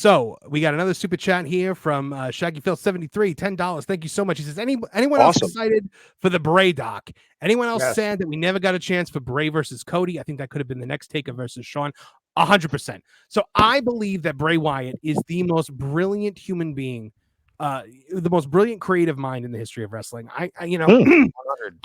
So we got another super chat here from Shaggy Phil 73, $10. Thank you so much. He says, anyone else Awesome. excited for the Bray doc? Anyone else Yes. sad that we never got a chance for Bray versus Cody? I think that could have been the next Taker versus Shawn. 100%. So I believe that Bray Wyatt is the most brilliant human being, the most brilliant creative mind in the history of wrestling. I 100.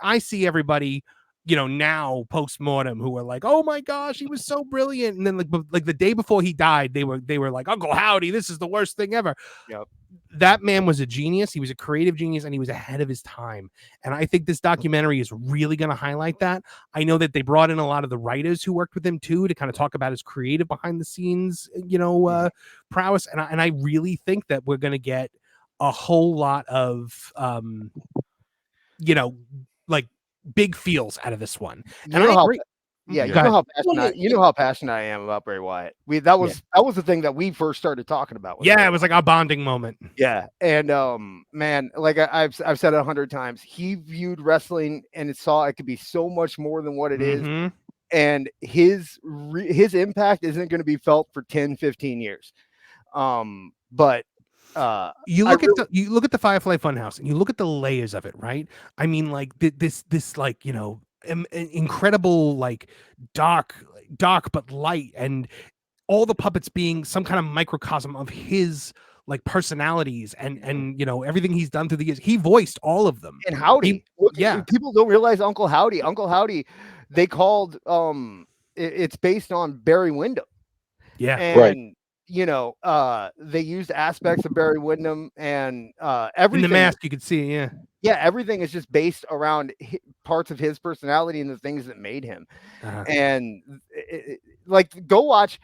I see everybody, now post-mortem who are like, oh my gosh, he was so brilliant. And then like the day before he died, they were like, Uncle Howdy, this is the worst thing ever. Yep. That man was a genius. He was a creative genius, and he was ahead of his time. And I think this documentary is really going to highlight that. I know that they brought in a lot of the writers who worked with him too, to kind of talk about his creative behind the scenes, prowess. And I really think that we're going to get a whole lot of, like big feels out of this one. You know how passionate I am about Bray Wyatt. That was the thing that we first started talking about. It was like our bonding moment. Yeah, and man, like I've said it 100 times, he viewed wrestling and it saw it could be so much more than what it is, and his impact isn't going to be felt for 10-15 years. But you look at the Firefly Funhouse and you look at the layers of it, right? I mean, like this like, incredible, like dark but light, and all the puppets being some kind of microcosm of his like personalities and everything he's done through the years. He voiced all of them. And Howdy, people don't realize Uncle Howdy, they called it's based on Barry Windham. Yeah, and right. They used aspects of Barry Windham and everything. In the mask, you could see, everything is just based around parts of his personality and the things that made him. And go watch.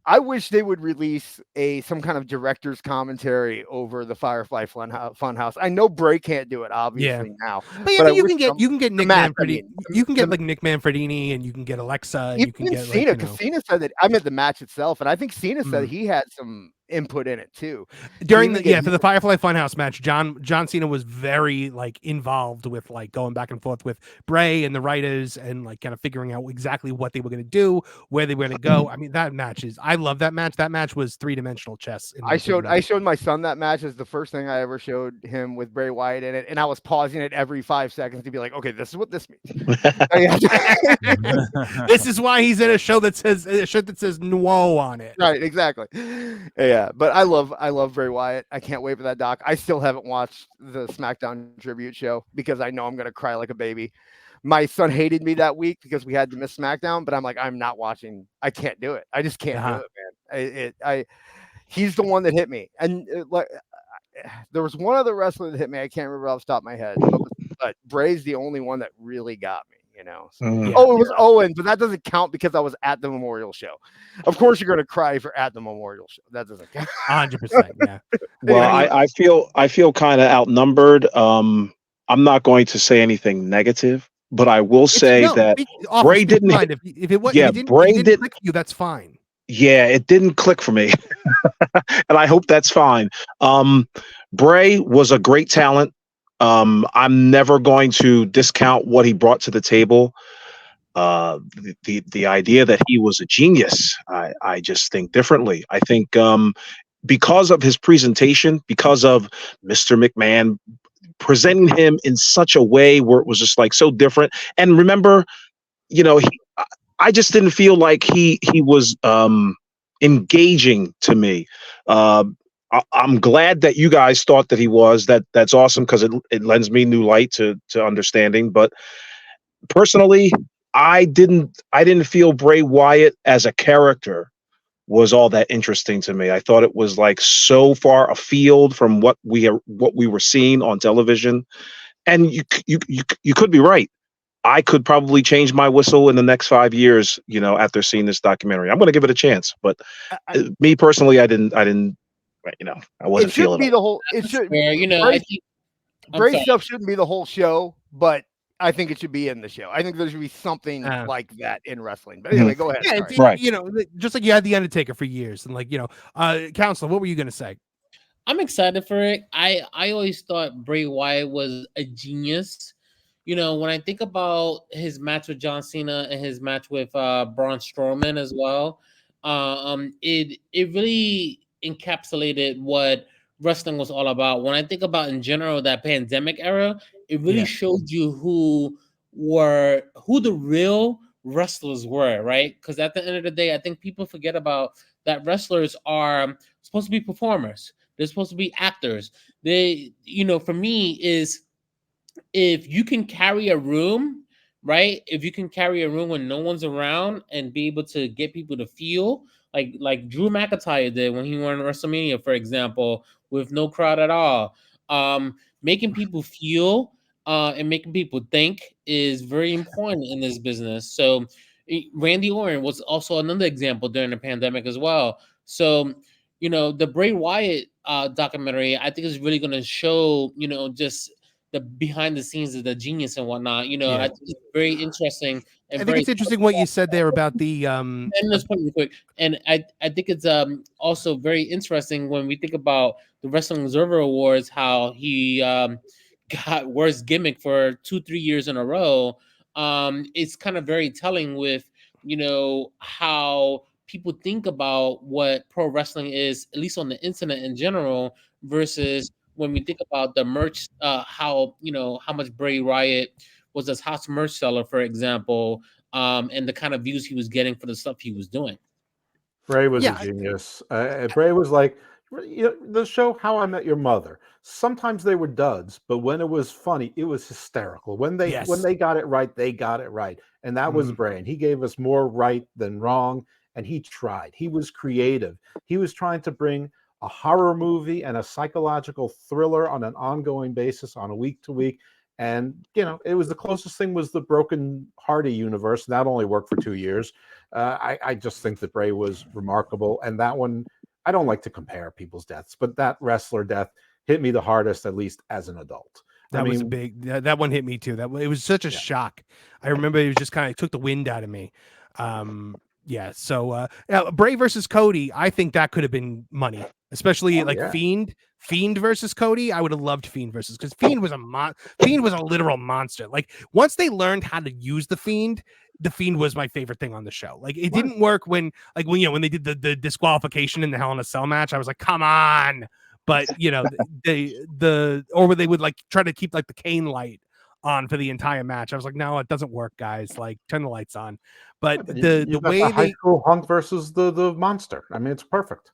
I wish they would release some kind of director's commentary over the Firefly Funhouse. I know Bray can't do it, obviously, now. But you can get Nick Manfredini. You can get like Nick Manfredini, and you can get Alexa, and you can get Cena. Because Cena said that I meant the match itself, and I think Cena said he had some input in it too. During for the Firefly Funhouse match, John Cena was very like involved with like going back and forth with Bray and the writers and like kind of figuring out exactly what they were going to do, where they were going to go. I mean, that match I love that match. That match was three-dimensional chess. I showed my son that match as the first thing I ever showed him with Bray Wyatt in it, and I was pausing it every 5 seconds to be like, okay, this is what this means. This is why he's in a show that says "no" on it. Right, exactly. Yeah, but I love Bray Wyatt. I can't wait for that doc. I still haven't watched the SmackDown tribute show because I know I'm gonna cry like a baby. My son hated me that week because we had to miss SmackDown, but I'm like, I'm not watching. I can't do it. I just can't do it, man. He's the one that hit me, and there was one other wrestler that hit me. I can't remember off the top of my head, but Bray's the only one that really got me. It was Owen, but that doesn't count because I was at the memorial show. Of course, you're going to cry for at the memorial show. That doesn't count. 100%. Yeah. Well, I feel kind of outnumbered. I'm not going to say anything negative, but I will say that Bray didn't. Bray didn't click you. That's fine. Yeah, it didn't click for me, and I hope that's fine. Bray was a great talent. I'm never going to discount what he brought to the table. The idea that he was a genius, I just think differently. I think because of his presentation, because of Mr. McMahon presenting him in such a way where it was just like so different. And remember, I just didn't feel like he was engaging to me. I'm glad that you guys thought that he was. That's awesome because it lends me new light to understanding. But personally, I didn't feel Bray Wyatt as a character was all that interesting to me. I thought it was like so far afield from what we were seeing on television. And you could be right. I could probably change my whistle in the next 5 years, after seeing this documentary. I'm going to give it a chance. But me personally, I didn't. I wasn't feeling it. It should be Bray stuff shouldn't be the whole show, but I think it should be in the show. I think there should be something like that in wrestling. But anyway, go ahead. Yeah, right. Just like you had the Undertaker for years, and Counselor, what were you going to say? I'm excited for it. I always thought Bray Wyatt was a genius. When I think about his match with John Cena and his match with Braun Strowman as well, it really encapsulated what wrestling was all about. When I think about in general that pandemic era, it really showed you who the real wrestlers were, right? Because at the end of the day, I think people forget about that wrestlers are supposed to be performers. They're supposed to be actors. They, for me, is if you can carry a room, right? If you can carry a room when no one's around and be able to get people to feel like Drew McIntyre did when he won WrestleMania, for example, with no crowd at all. Making people feel and making people think is very important in this business. So Randy Orton was also another example during the pandemic as well. So the Bray Wyatt documentary, I think is really going to show just the behind the scenes of the genius and whatnot. I think it's very interesting and I think it's interesting what you said there about the and this point real quick. And I think it's also very interesting when we think about the Wrestling Observer Awards, how he got worst gimmick for 2-3 years in a row. It's kind of very telling with how people think about what pro wrestling is, at least on the internet in general, versus when we think about the merch, how much Bray Wyatt was a house merch seller, for example, and the kind of views he was getting for the stuff he was doing. Bray was a genius. Bray was like the show How I Met Your Mother. Sometimes they were duds, but when it was funny, it was hysterical. When they got it right, they got it right, and that was Bray. And he gave us more right than wrong, and he tried. He was creative. He was trying to bring a horror movie and a psychological thriller on an ongoing basis, on a week to week. And it was the closest thing was the Broken Hardy universe. That only worked for 2 years. I just think that Bray was remarkable, and that one, I don't like to compare people's deaths, but that wrestler death hit me the hardest, at least as an adult. That was a big. That one hit me too. It was such a shock. I remember it was just kind of took the wind out of me. So Bray versus Cody, I think that could have been money, especially Fiend versus Cody. I would have loved Fiend versus, because Fiend was a literal monster. Like once they learned how to use the Fiend was my favorite thing on the show. Like it didn't work when they did the disqualification in the Hell in a Cell match. I was like, come on. But or where they would like try to keep like the cane light on for the entire match. I was like, no, it doesn't work, guys. Like turn the lights on. But the way high school hunk versus the monster. I mean, it's perfect.